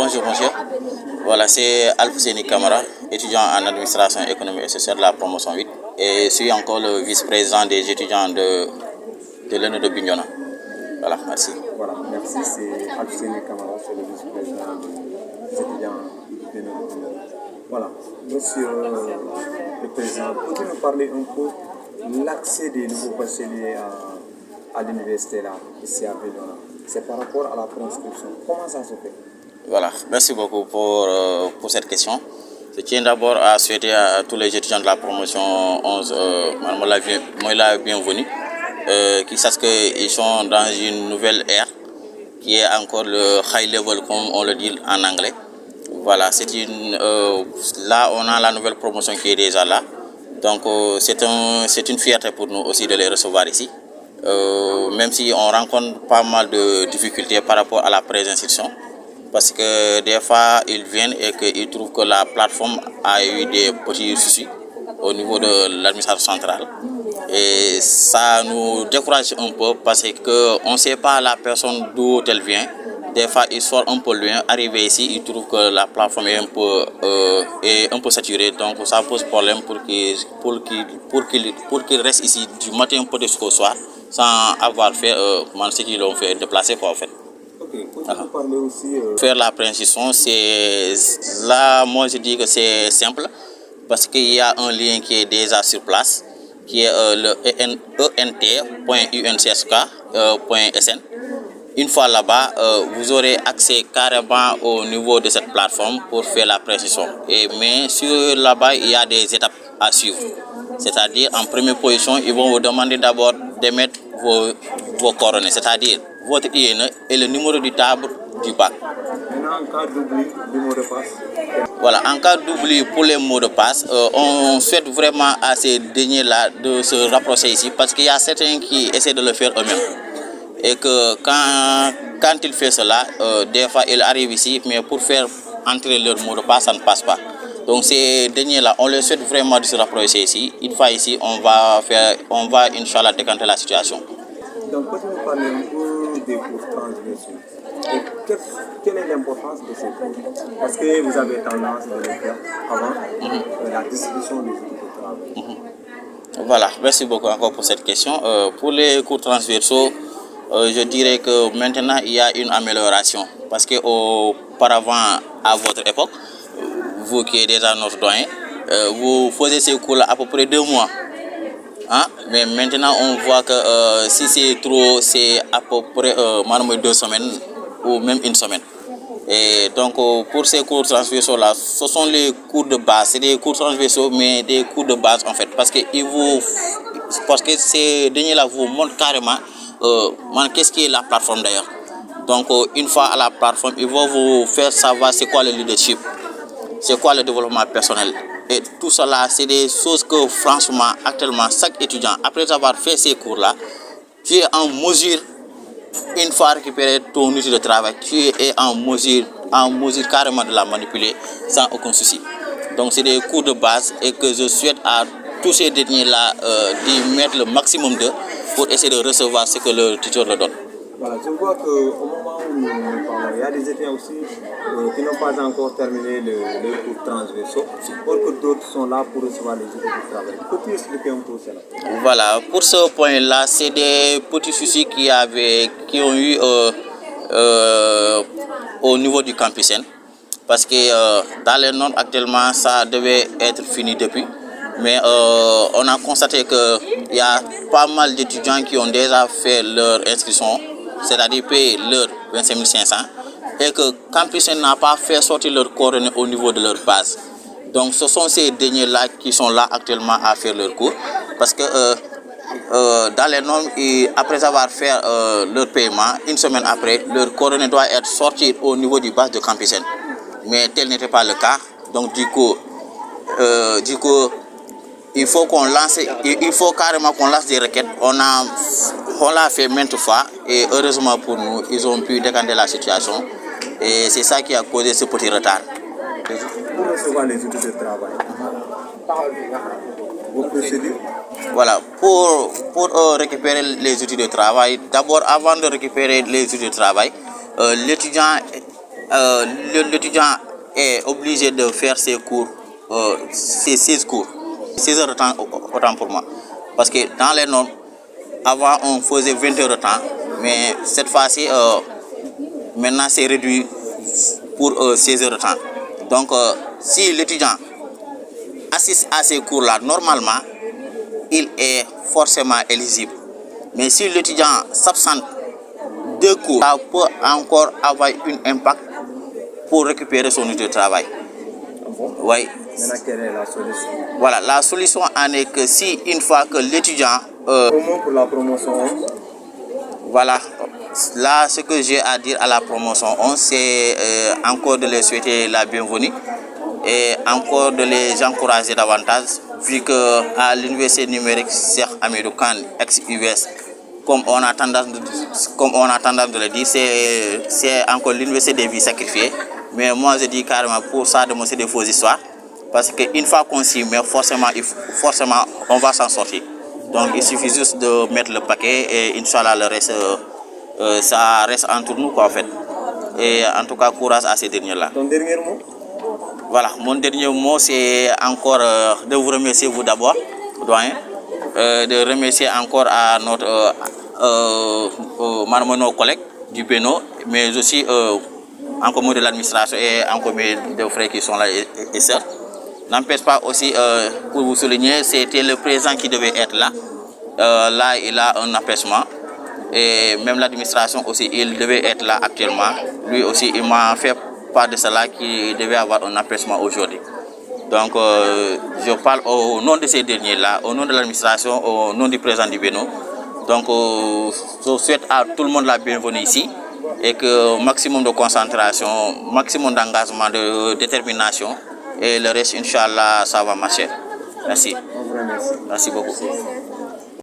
bonjour monsieur. Voilà, c'est Alfousseni Kamara, étudiant en administration économique et sociale de la promotion 8. Et je suis encore le vice-président des étudiants de l'ENE de Bignona. Voilà, merci. Voilà, merci. C'est Alfousseni Kamara, c'est le vice-président des étudiants de l'ENE de Bignona. Voilà, monsieur le président, pouvez-vous nous parler un peu de l'accès des nouveaux bacheliers à l'université là, ici à Bignona? C'est par rapport à la conscription. Comment ça se fait? Voilà, merci beaucoup pour cette question. Je tiens d'abord à souhaiter à tous les étudiants de la promotion 11 la bienvenue, qui sachent qu'ils sont dans une nouvelle ère qui est encore le high level comme on le dit en anglais. Voilà, là on a la nouvelle promotion qui est déjà là. Donc c'est une fierté pour nous aussi de les recevoir ici. Même si on rencontre pas mal de difficultés par rapport à la préinscription, parce que des fois ils viennent et qu'ils trouvent que la plateforme a eu des petits soucis au niveau de l'administration centrale, et ça nous décourage un peu parce qu'on ne sait pas la personne d'où elle vient. Des fois ils sortent un peu loin, arrivés ici ils trouvent que la plateforme est un peu saturée, donc ça pose problème pour qu'ils restent ici du matin peut-être jusqu'au soir sans avoir fait ce qu'ils ont fait déplacer quoi en fait. Parler aussi, Faire la préinscription, c'est là, moi je dis que c'est simple parce qu'il y a un lien qui est déjà sur place, qui est le ent.uncsk.sn. Une fois là-bas, vous aurez accès carrément au niveau de cette plateforme pour faire la préinscription. Mais sur là-bas, il y a des étapes à suivre. C'est-à-dire, en première position, ils vont vous demander d'abord de mettre vos coordonnées, c'est-à-dire votre INE et le numéro du table du bac. Maintenant, en cas d'oubli du mot de passe. Voilà, en cas d'oubli pour les mots de passe, on souhaite vraiment à ces derniers-là de se rapprocher ici parce qu'il y a certains qui essaient de le faire eux-mêmes. Et que quand ils font cela, des fois ils arrivent ici, mais pour faire entrer leur mot de passe, ça ne passe pas. Donc ces derniers-là, on les souhaite vraiment de se rapprocher ici. Une fois ici, on va Inch'Allah décanter la situation. Donc, peut-être parler un peu des cours transversaux. Et quelle est l'importance de ces cours? Parce que vous avez tendance de le faire avant la distribution des outils de travail. Voilà, merci beaucoup encore pour cette question. Pour les cours transversaux, je dirais que maintenant il y a une amélioration. Parce qu'auparavant, à votre époque, vous qui êtes déjà notre doyen, vous faisiez ces cours-là à peu près 2 mois. Hein? Mais maintenant, on voit que si c'est trop, c'est à peu près 2 semaines ou même 1 semaine. Et donc, pour ces cours transversaux-là, ce sont les cours de base. C'est des cours transversaux, mais des cours de base en fait. Parce que ces derniers-là vous montrent carrément qu'est-ce qui est la plateforme d'ailleurs. Donc, une fois à la plateforme, ils vont vous faire savoir c'est quoi le leadership, c'est quoi le développement personnel. Et tout cela, c'est des choses que franchement, actuellement, chaque étudiant, après avoir fait ces cours-là, tu es en mesure, une fois récupéré ton outil de travail, tu es en mesure carrément de la manipuler sans aucun souci. Donc c'est des cours de base et que je souhaite à tous ces derniers-là d'y mettre le maximum d'eux pour essayer de recevoir ce que le tuteur leur donne. Voilà, je vois qu'au moment où nous parlons, il y a des étudiants aussi qui n'ont pas encore terminé le cours transversaux, or que d'autres sont là pour recevoir les outils de travail. Peux-tu expliquer un peu cela? Voilà, pour ce point-là, c'est des petits soucis qui ont eu au niveau du campus N. Parce que dans les normes actuellement, ça devait être fini depuis. Mais on a constaté qu'il y a pas mal d'étudiants qui ont déjà fait leur inscription, c'est-à-dire payer leur 25 500, et que Campus N n'a pas fait sortir leurs coordonnées au niveau de leur base. Donc ce sont ces derniers-là qui sont là actuellement à faire leur cours. Parce que dans les normes, après avoir fait leur paiement, 1 semaine après, leur coordonnée doit être sortie au niveau du base de Campus N. Mais tel n'était pas le cas. Donc du coup il faut carrément qu'on lance des requêtes. On l'a fait maintes fois et heureusement pour nous, ils ont pu décanter la situation et c'est ça qui a causé ce petit retard. Pour recevoir les outils de travail, vos procédures? Voilà, pour récupérer les outils de travail, d'abord avant de récupérer les outils de travail, l'étudiant l'étudiant est obligé de faire ses cours, ses 16 cours, 16 heures de temps autant pour moi. Parce que dans les normes, avant on faisait 20 heures de temps, mais cette fois-ci, maintenant c'est réduit pour 16 heures de temps. Donc si l'étudiant assiste à ces cours-là, normalement, il est forcément éligible. Mais si l'étudiant s'absente de cours, ça peut encore avoir un impact pour récupérer son outil de travail. Oui. Maintenant, quelle est la solution? Voilà, la solution en est que si une fois que l'étudiant... pour la promotion 11. Voilà, là ce que j'ai à dire à la promotion 11, c'est encore de les souhaiter la bienvenue et encore de les encourager davantage, vu qu'à l'université numérique Cheikh Hamidou Kane ex-UVS, comme on a tendance de le dire, c'est encore l'université des vies sacrifiées. Mais moi je dis carrément pour ça de c'est des fausses histoires, parce qu'une fois qu'on s'y met, forcément on va s'en sortir. Donc il suffit juste de mettre le paquet et Inch'Allah le reste, ça reste entre nous quoi en fait. Et en tout cas courage à ces derniers-là. Ton dernier mot? Voilà, mon dernier mot c'est encore de vous remercier vous d'abord, doyen, de remercier encore à nos collègues du BENO, mais aussi en commun de l'administration et en commun de frères qui sont là et sœurs. N'empêche pas aussi, pour vous souligner, c'était le président qui devait être là. Là, il a un empêchement. Et même l'administration aussi, il devait être là actuellement. Lui aussi, il m'a fait part de cela qu'il devait avoir un empêchement aujourd'hui. Donc, je parle au nom de ces derniers-là, au nom de l'administration, au nom du président du BENO. Donc, je souhaite à tout le monde la bienvenue ici et que maximum de concentration, maximum d'engagement, de détermination et le reste, Inch'Allah, ça va marcher. Merci. On vous remercie. Merci beaucoup.